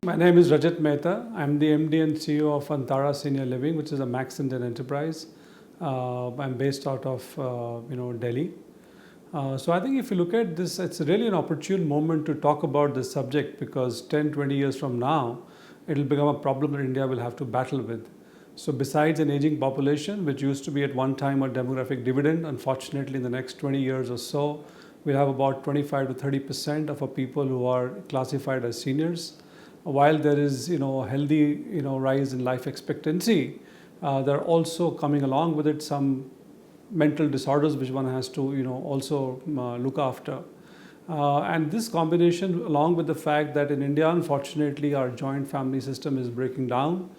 My name is Rajit Mehta. I'm the MD and CEO of Antara Senior Living, which is a Max Indian enterprise. I'm based out of Delhi. So I think if you look at this, it's really an opportune moment to talk about this subject because 10, 20 years from now, it'll become a problem that India will have to battle with. So besides an aging population, which used to be at one time a demographic dividend, unfortunately in the next 20 years or so, we'll have about 25 to 30% of our people who are classified as seniors. While there is a healthy rise in life expectancy, there are also coming along with it some mental disorders which one has to also look after. And this combination, along with the fact that in India, unfortunately, our joint family system is breaking down,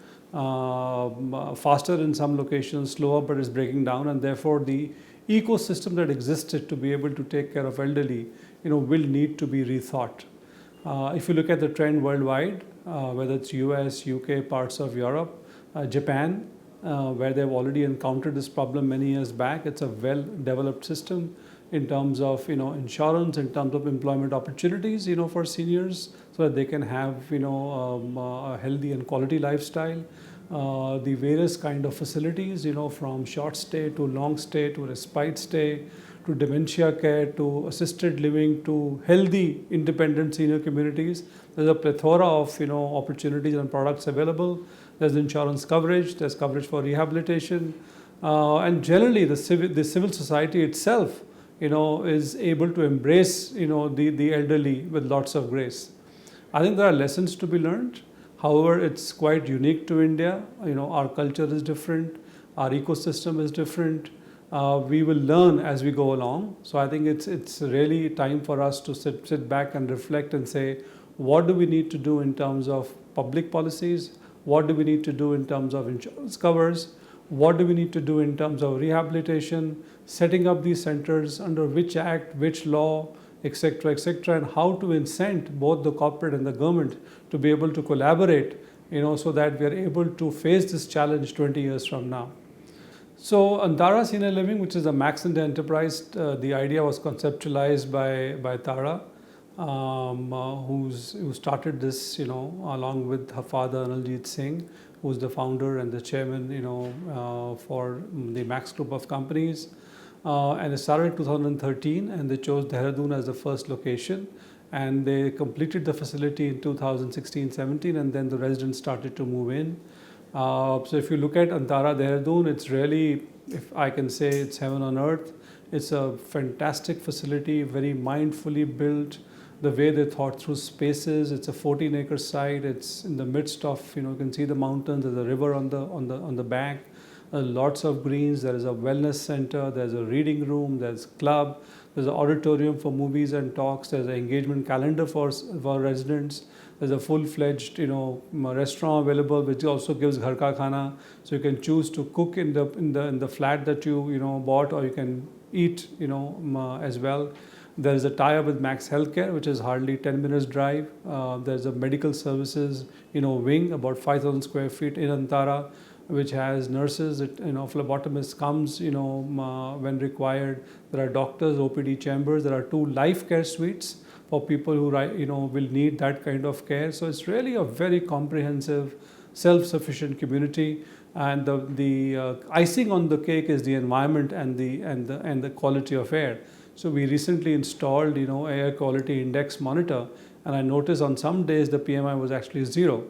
faster in some locations, slower, but it's breaking down, and therefore the ecosystem that existed to be able to take care of elderly, will need to be rethought. If you look at the trend worldwide, whether it's US, UK, parts of Europe, Japan, where they've already encountered this problem many years back, it's a well-developed system in terms of insurance, in terms of employment opportunities, for seniors, so that they can have a healthy and quality lifestyle. The various kind of facilities, from short stay to long stay to respite stay, to dementia care, to assisted living, to healthy independent senior communities. There's a plethora of opportunities and products available. There's insurance coverage, there's coverage for rehabilitation, and generally the civil society itself is able to embrace the elderly with lots of grace. I think there are lessons to be learned. However, it's quite unique to India. Our culture is different, our ecosystem is different. We will learn as we go along. So I think it's really time for us to sit back and reflect and say, what do we need to do in terms of public policies? What do we need to do in terms of insurance covers? What do we need to do in terms of rehabilitation, setting up these centers, under which act, which law, etc., and how to incent both the corporate and the government to be able to collaborate, so that we are able to face this challenge 20 years from now. So Antara Senior Living, which is a Max India enterprise, the idea was conceptualized by Tara, who started this, along with her father Analjit Singh, who's the founder and the chairman, for the Max Group of companies. And it started in 2013, and they chose Dehradun as the first location. And they completed the facility in 2016-17, and then the residents started to move in. So if you look at Antara Dehradun, it's really, if I can say, it's heaven on earth. It's a fantastic facility, very mindfully built. The way they thought through spaces, it's a 14-acre site. It's in the midst of, you can see the mountains. There's a river on the back. Lots of greens. There is a wellness center. There's a reading room. There's club. There's an auditorium for movies and talks. There's an engagement calendar for residents. There's a full-fledged, restaurant available, which also gives ghar ka khana. So you can choose to cook in the flat that you bought, or you can eat, as well. There is a tie-up with Max Healthcare, which is hardly 10 minutes drive. There's a medical services, wing, about 5,000 square feet in Antara, which has nurses, phlebotomist comes, when required. There are doctors, OPD chambers. There are 2 life care suites for people who will need that kind of care. So it's really a very comprehensive, self-sufficient community. And the icing on the cake is the environment and the quality of air. So we recently installed, air quality index monitor, and I noticed on some days the PMI was actually 0.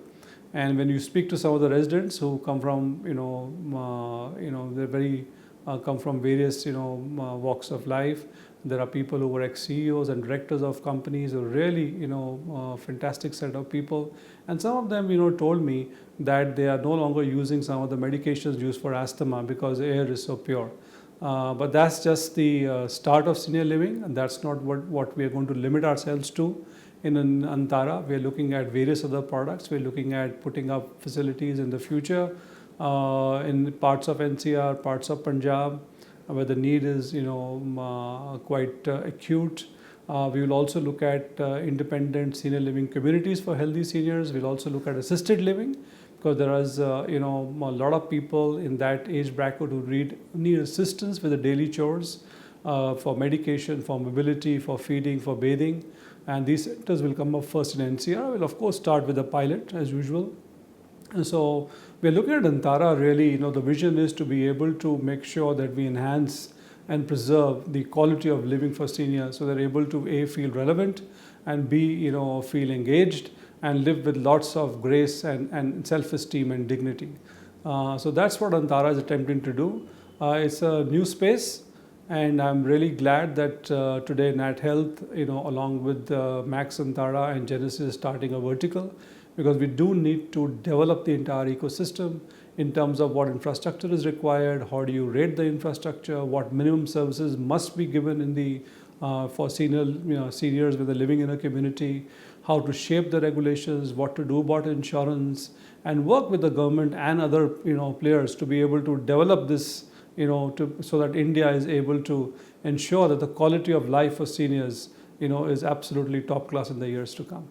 And when you speak to some of the residents who come from, they're very come from various, walks of life. There are people who were ex-CEOs and directors of companies who are really, fantastic set of people. And some of them, told me that they are no longer using some of the medications used for asthma because the air is so pure. But that's just the start of senior living, and that's not what we are going to limit ourselves to. In Antara, we are looking at various other products. We're looking at putting up facilities in the future in parts of NCR, parts of Punjab, where the need is quite acute. We will also look at independent senior living communities for healthy seniors. We'll also look at assisted living, because there is a lot of people in that age bracket who need assistance with the daily chores, for medication, for mobility, for feeding, for bathing. And these centers will come up first in NCR. We'll of course start with a pilot as usual. And so we're looking at Antara really, the vision is to be able to make sure that we enhance and preserve the quality of living for seniors so they're able to A, feel relevant, and B, feel engaged and live with lots of grace and self-esteem and dignity. So that's what Antara is attempting to do. It's a new space, and I'm really glad that today Nat Health, along with Max Antara and Genesis is starting a vertical, because we do need to develop the entire ecosystem in terms of what infrastructure is required, how do you rate the infrastructure, what minimum services must be given in the for seniors when they're living in a community, how to shape the regulations, what to do about insurance, and work with the government and other players to be able to develop this, so that India is able to ensure that the quality of life for seniors is absolutely top class in the years to come.